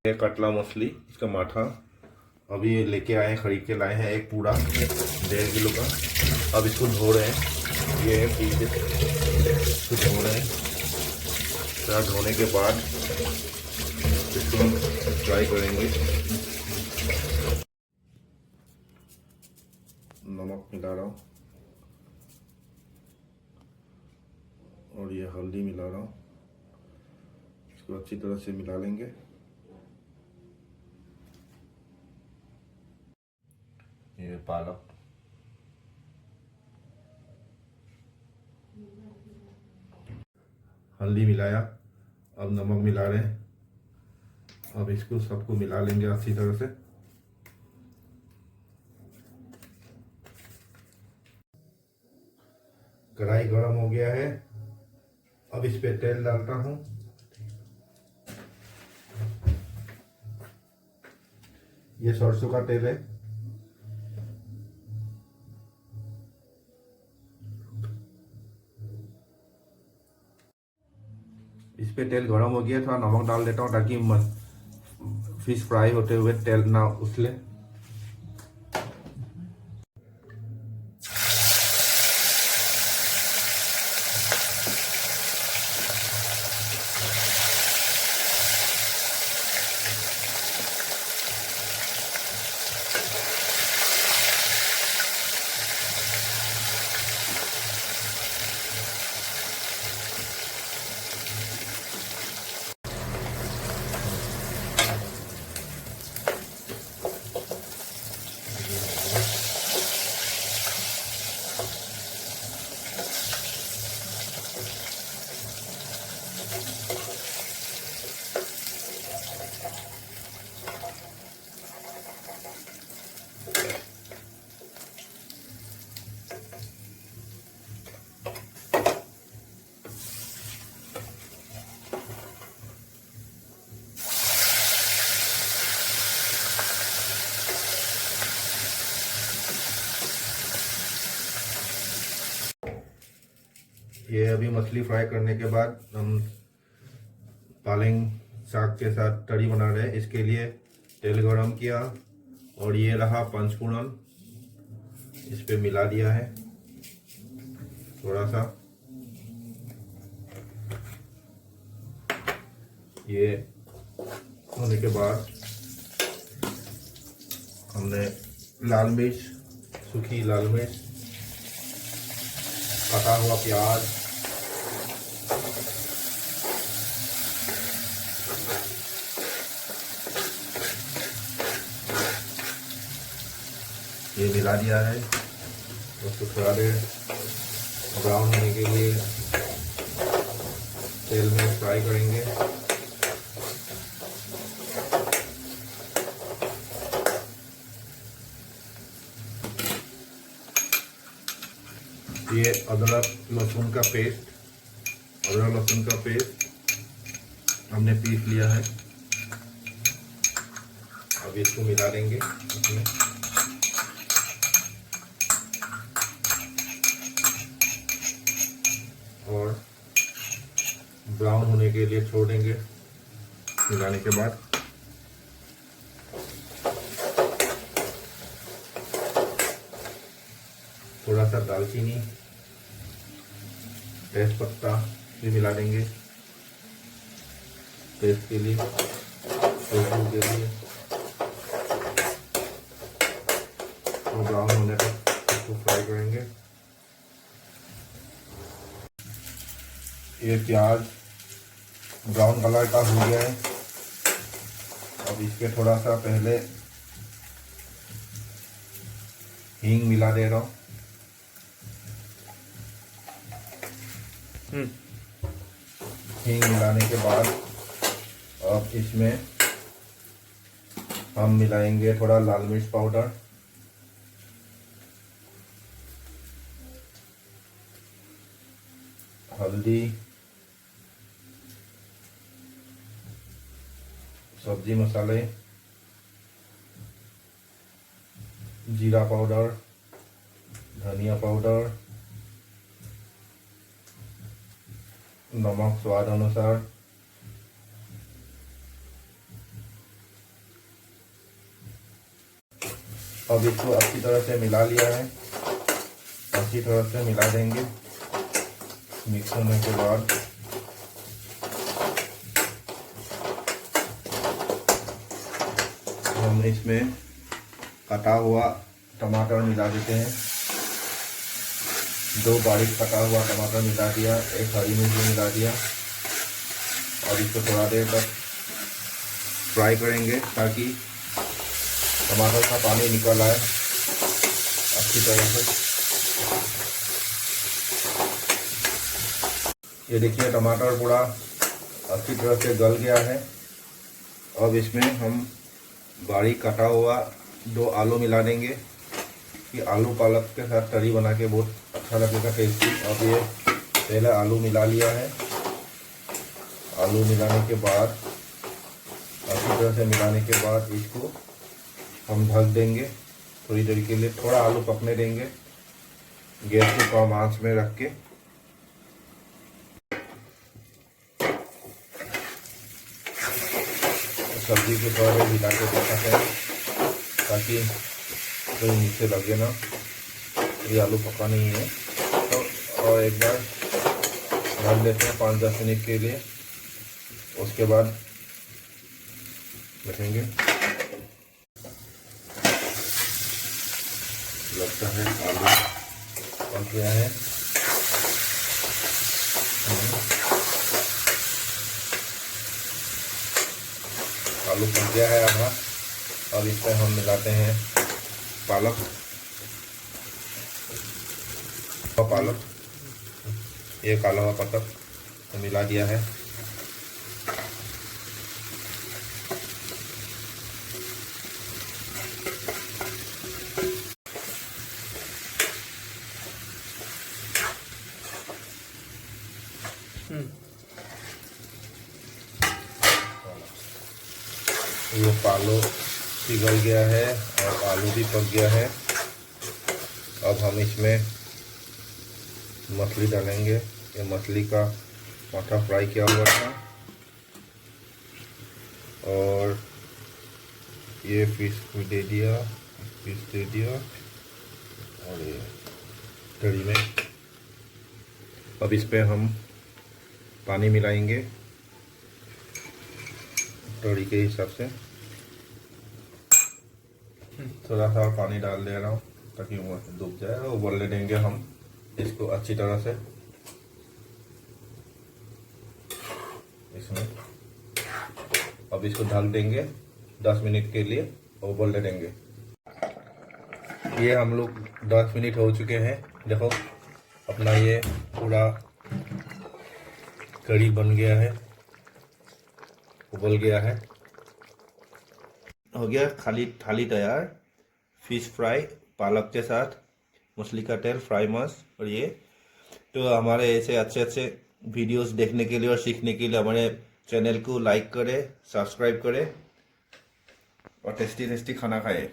ये कटला मछली, इसका माथा अभी लेके आए हैं, खरीद के लाए हैं एक पूरा 1.5 किलो का। अब इसको धो रहे हैं, ये पीस इसको धो रहे हैं। थोड़ा धोने के बाद इसको हम फ्राई करेंगे। नमक मिला रहा हूँ और ये हल्दी मिला रहा हूँ। इसको अच्छी तरह से मिला लेंगे। ये पालक, हल्दी मिलाया, अब नमक मिला रहे हैं। अब इसको सबको मिला लेंगे अच्छी तरह से। कढ़ाई गरम हो गया है, अब इस पे तेल डालता हूँ। ये सरसों का तेल है। इस पे तेल गरम हो गया, थोड़ा नमक डाल देता हूँ ताकि फिश फ्राई होते हुए तेल ना उछले। ये अभी मछली फ्राई करने के बाद हम पालंग साग के साथ तरी बना रहे हैं। इसके लिए तेल गरम किया और ये रहा पंचफोड़न, इस पे मिला दिया है थोड़ा सा। ये होने के बाद हमने लाल मिर्च, सूखी लाल मिर्च, कटा हुआ प्याज, ये मिला दिया है। उसको थोड़ा देर ब्राउन होने के लिए तेल में फ्राई करेंगे। ये अदरक लहसुन का पेस्ट हमने पीस लिया है। अब इसको मिला देंगे इसमें। और ब्राउन होने के लिए छोड़ देंगे मिलाने के बाद। थोड़ा सा दालचीनी, तेज पत्ता भी मिला देंगे टेस्ट के लिए, खुशबू के लिए। और ब्राउन होने तक इसको फ्राई करेंगे। ये प्याज ब्राउन कलर का हो गया है। अब इसके थोड़ा सा पहले हींग मिला दे रहा हूँ। हींग मिलाने के बाद अब इसमें हम मिलाएंगे थोड़ा लाल मिर्च पाउडर, हल्दी, सब्जी मसाले, जीरा पाउडर, धनिया पाउडर, नमक स्वाद अनुसार, अब इसको अच्छी तरह से मिला लिया है, अच्छी तरह से मिला देंगे। मिक्स होने के बाद हम इसमें कटा हुआ टमाटर मिला देते हैं। 2 बारीक कटा हुआ टमाटर मिला दिया, 1 हरी मिर्च मिला दिया और इसको थोड़ा देर तक फ्राई करेंगे ताकि टमाटर का पानी निकल आए अच्छी तरह से। ये देखिए टमाटर पूरा अच्छी तरह से गल गया है। अब इसमें हम बारीक कटा हुआ 2 आलू मिला देंगे कि आलू पालक के साथ करी बना के बहुत अच्छा लगेगा, टेस्टी। अब ये पहले आलू मिला लिया है। आलू मिलाने के बाद अच्छी तरह से मिलाने के बाद इसको हम ढक देंगे थोड़ी देर के लिए, थोड़ा आलू पकने देंगे गैस को कम आंच में रख के। सब्जी को थोड़ा देर हिला के पकाते हैं ताकि कोई नीचे लगे ना। ये आलू पका नहीं है तो और एक बार ढक देते हैं 5-10 मिनट के लिए, उसके बाद रखेंगे। लगता है आलू पक गया है। आलू पक गया है आधा। अब इस पर हम मिलाते हैं पालक। ये काला हुआ पालक तो मिला दिया है। ये पालक पिघल गया है और आलू भी पक गया है। अब हम इसमें मछली डालेंगे। ये मछली का माथा फ्राई किया हुआ था और ये फिश भी दे दिया, और ये कढ़ी में। अब इस पे हम पानी मिलाएंगे कढ़ी के हिसाब से। थोड़ा सा पानी डाल दे रहा हूँ ताकि वो डूब जाए और उबलने देंगे हम इसको अच्छी तरह से इसमें। अब इसको ढक देंगे 10 मिनट के लिए और उबलने देंगे। ये हम लोग 10 मिनट हो चुके हैं। देखो अपना ये पूरा कढ़ी बन गया है, उबल गया है, हो गया खाली थाली तैयार। फिश फ्राई पालक के साथ मछली का तेल फ्राई मांस। और ये तो हमारे ऐसे अच्छे वीडियोस देखने के लिए और सीखने के लिए हमारे चैनल को लाइक करें, सब्सक्राइब करें और टेस्टी खाना खाएं।